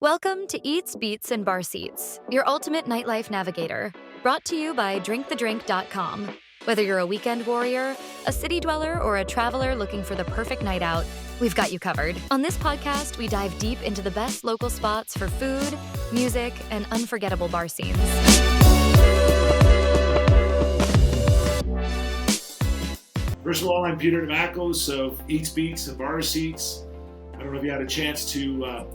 Welcome to Eats, Beats, and Bar Seats, your ultimate nightlife navigator. Brought to you by drinkthedrink.com. Whether you're a weekend warrior, a city dweller, or a traveler looking for the perfect night out, we've got you covered. On this podcast, we dive deep into the best local spots for food, music, and unforgettable bar scenes. First of all, I'm Peter Demacos of Eats, Beats, and Bar Seats. I don't know if you had a chance to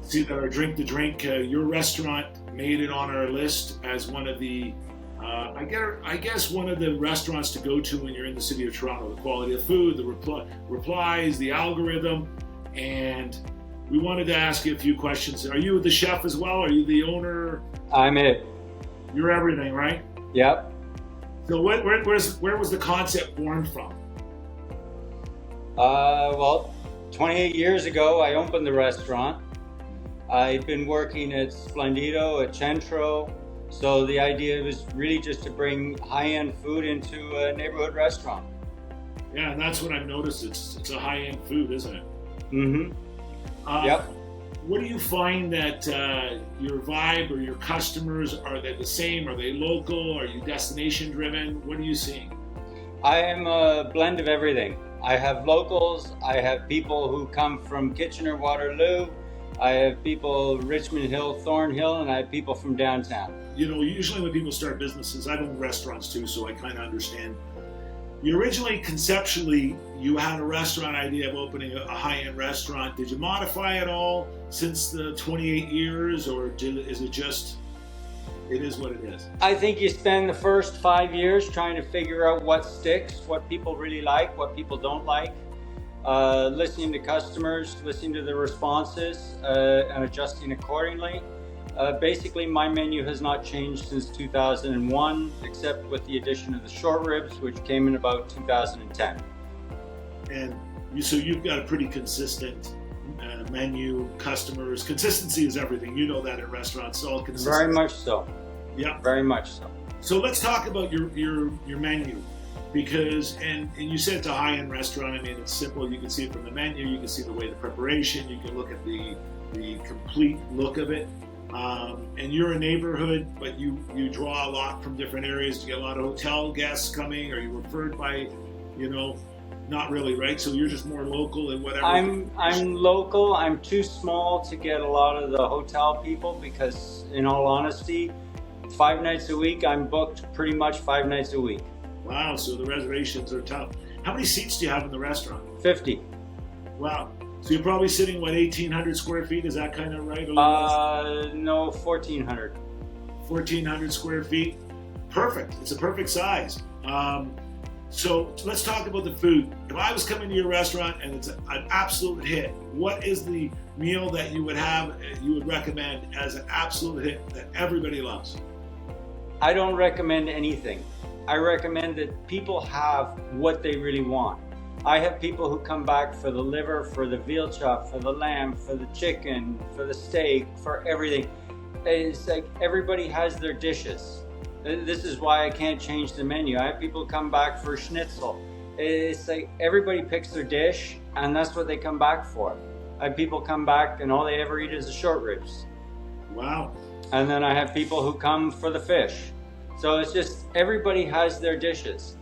see that our Drink the Drink, your restaurant made it on our list as one of the, I guess one of the restaurants to go to when you're in the city of Toronto. The quality of food, the replies, the algorithm, and we wanted to ask you a few questions. Are you the chef as well? Are you the owner? I'm it. You're everything, right? Yep. So where was the concept born from? Well, 28 years ago, I opened the restaurant. I'd been working at Splendido, at Centro. So the idea was really just to bring high-end food into a neighborhood restaurant. Yeah, and that's what I've noticed. It's a high-end food, isn't it? Mm-hmm. Yep. What do you find that your vibe or your customers, are they the same? Are they local? Are you destination driven? What are you seeing? I am a blend of everything. I have locals, I have people who come from Kitchener-Waterloo, I have people Richmond Hill, Thornhill, and I have people from downtown. You know, usually when people start businesses, I've owned restaurants too, so I kind of understand. You originally, conceptually, you had a restaurant idea of opening a high-end restaurant. Did you modify it all since the 28 years, or is it just, it is what it is? I think you spend the first 5 years trying to figure out what sticks, what people really like, what people don't like, listening to customers, listening to the responses, and adjusting accordingly. Basically, my menu has not changed since 2001, except with the addition of the short ribs, which came in about 2010. And so you've got a pretty consistent menu, customers. Consistency is everything. You know that at restaurants, all consistency. Very much so. Yeah. Very much so. So let's talk about your menu, because and you said it's a high-end restaurant. I mean, it's simple. You can see it from the menu. You can see the way the preparation. You can look at the complete look of it. And you're a neighborhood, but you draw a lot from different areas. You get a lot of hotel guests coming. Are you referred by, not really, right? So you're just more local and whatever. I'm local. I'm too small to get a lot of the hotel people because, in all honesty, 5 nights a week, I'm booked pretty much 5 nights a week. Wow, so the reservations are tough. How many seats do you have in the restaurant? 50. Wow. So you're probably sitting, 1,800 square feet? Is that kind of right? No, 1,400. 1,400 square feet. Perfect. It's a perfect size. So let's talk about the food. If I was coming to your restaurant and it's an absolute hit, what is the meal that you would recommend as an absolute hit that everybody loves? I don't recommend anything. I recommend that people have what they really want. I have people who come back for the liver, for the veal chop, for the lamb, for the chicken, for the steak, for everything. It's like everybody has their dishes. This is why I can't change the menu. I have people come back for schnitzel. It's like everybody picks their dish and that's what they come back for. I have people come back and all they ever eat is the short ribs. Wow. And then I have people who come for the fish. So it's just everybody has their dishes.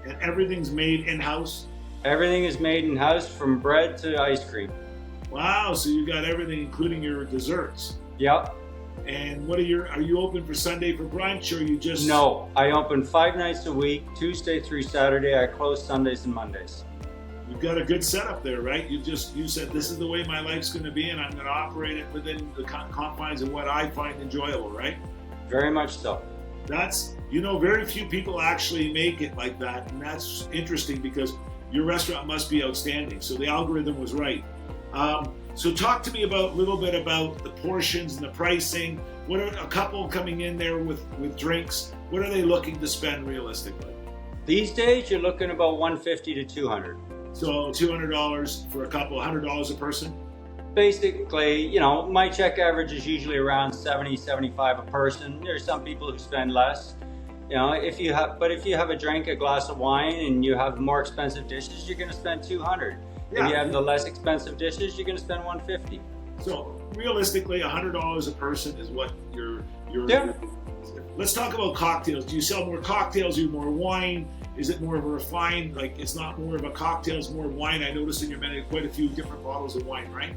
And everything's made in-house? Everything is made in-house from bread to ice cream. Wow, so you got everything, including your desserts. Yep. And are you open for Sunday for brunch, or you just... No, I open 5 nights a week, Tuesday through Saturday. I close Sundays and Mondays. You've got a good setup there, right? You said, this is the way my life's going to be, and I'm going to operate it within the confines of what I find enjoyable, right? Very much so. That's, very few people actually make it like that, and that's interesting because your restaurant must be outstanding. So the algorithm was right. So talk to me a little bit about the portions and the pricing. What are a couple coming in there with drinks? What are they looking to spend realistically? These days, you're looking about $150 to $200. So $200 for a couple, $100 a person? Basically, my check average is usually around $70, $75 a person. There's some people who spend less. If you have a drink, a glass of wine, and you have more expensive dishes, you're going to spend $200. Yeah. If you have the less expensive dishes, you're going to spend $150. So realistically, $100 a person is what you're. Yeah. Let's talk about cocktails. Do you sell more cocktails? Do you more wine? Is it more of a refined? Like it's not more of a cocktail, it's more wine. I noticed in your menu quite a few different bottles of wine, right?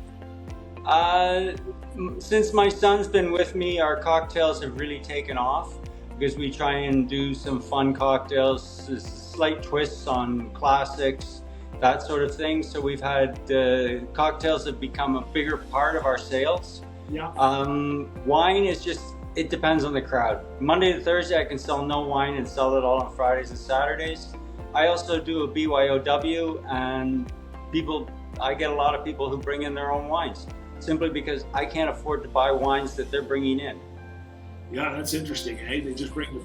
Since my son's been with me, our cocktails have really taken off because we try and do some fun cocktails, slight twists on classics, that sort of thing. So we've had cocktails have become a bigger part of our sales. Yeah. Wine is just, it depends on the crowd. Monday to Thursday, I can sell no wine and sell it all on Fridays and Saturdays. I also do a BYOW, and I get a lot of people who bring in their own wines, simply because I can't afford to buy wines that they're bringing in. Yeah, that's interesting. Hey, they just bring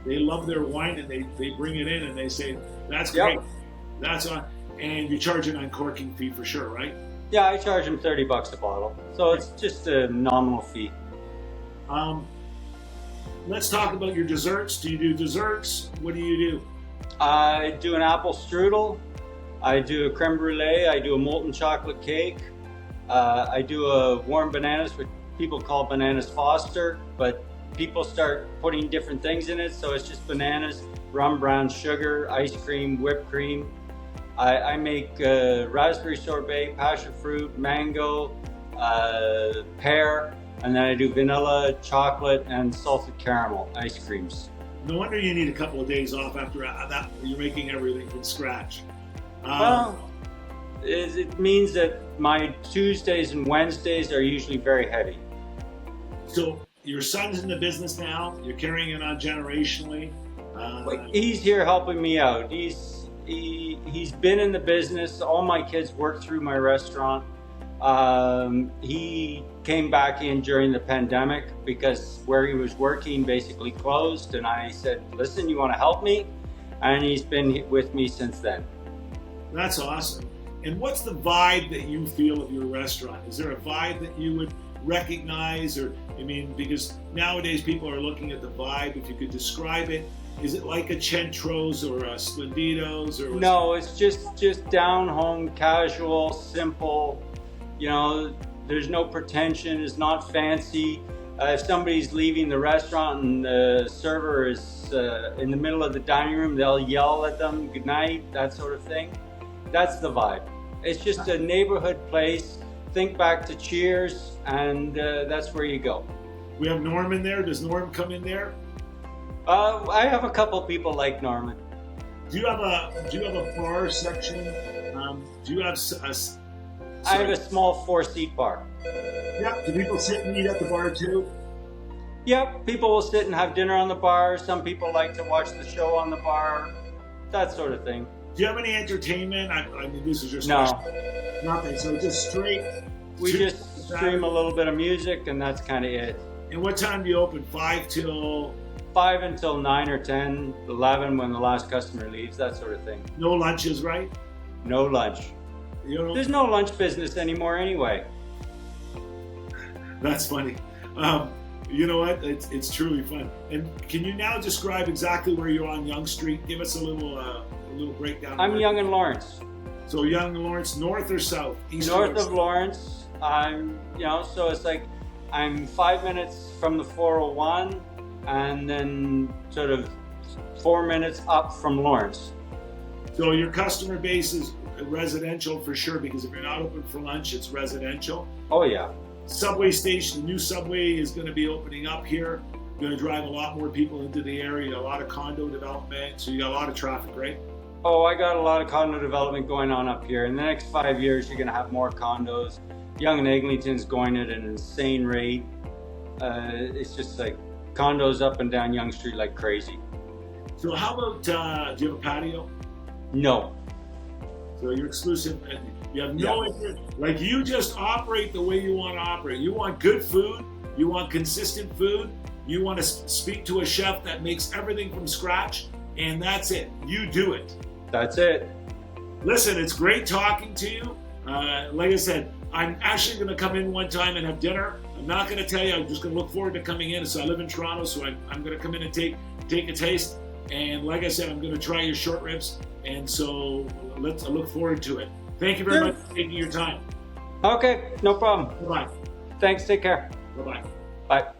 they love their wine and they bring it in and they say, that's great. Yep. That's on, and you charge an uncorking fee for sure, right? Yeah, I charge them $30 a bottle. So it's just a nominal fee. Let's talk about your desserts. Do you do desserts? What do you do? I do an apple strudel. I do a creme brulee. I do a molten chocolate cake. I do a warm bananas, which people call bananas Foster, but people start putting different things in it. So it's just bananas, rum, brown sugar, ice cream, whipped cream. I make raspberry sorbet, passion fruit, mango, pear, and then I do vanilla, chocolate, and salted caramel ice creams. No wonder you need a couple of days off after that. You're making everything from scratch. Well, it means that my Tuesdays and Wednesdays are usually very heavy. So your son's in the business now. You're carrying it on generationally. He's here helping me out. He's been in the business. All my kids work through my restaurant. He came back in during the pandemic because where he was working basically closed, and I said, listen, you want to help me? And he's been with me since then. That's awesome. And what's the vibe that you feel of your restaurant? Is there a vibe that you would recognize? Or, I mean, because nowadays people are looking at the vibe. If you could describe it, is it like a Centro's or a Splendido's? Or no, it's just down home, casual, simple. You know, there's no pretension. It's not fancy. If somebody's leaving the restaurant and the server is in the middle of the dining room, they'll yell at them, good night, that sort of thing. That's the vibe. It's just a neighborhood place. Think back to Cheers, and that's where you go. We have Norm in there. Does Norm come in there? I have a couple people like Norman. Do you have a bar section? Do you have I have a small 4-seat bar. Yeah. Do people sit and eat at the bar too? Yep. People will sit and have dinner on the bar. Some people like to watch the show on the bar. That sort of thing. Do you have any entertainment? I mean, this is just nothing. So just straight. We just stream a little bit of music, and that's kind of it. And what time do you open? 5 till 5 until 9 or 10, 11 when the last customer leaves, that sort of thing. No lunches, right? No lunch. There's no lunch business anymore anyway. That's funny. You know what? It's truly fun. And can you now describe exactly where you're on Yonge Street? Give us a little breakdown. I'm Yonge and Lawrence. So Yonge and Lawrence, north or south? East north of Lawrence. So it's like I'm 5 minutes from the 401, and then sort of 4 minutes up from Lawrence. So your customer base is residential for sure, because if you're not open for lunch, it's residential. Oh yeah. Subway station, the new subway is going to be opening up here. Going to drive a lot more people into the area. A lot of condo development, so you got a lot of traffic, right? Oh, I got a lot of condo development going on up here. In the next 5 years, you're going to have more condos. Yonge and Eglinton's going at an insane rate. It's just like condos up and down Yonge Street like crazy. So how about, do you have a patio? No. So you're exclusive. You have no like you just operate the way you want to operate. You want good food. You want consistent food. You want to speak to a chef that makes everything from scratch, and that's it. You do it. That's it. Listen, it's great talking to you. Like I said, I'm actually going to come in one time and have dinner. I'm not going to tell you. I'm just going to look forward to coming in. So I live in Toronto, so I'm going to come in and take a taste. And like I said, I'm going to try your short ribs. And so I look forward to it. Thank you very much for taking your time. Okay, no problem. Bye-bye. Thanks. Take care. Bye-bye. Bye.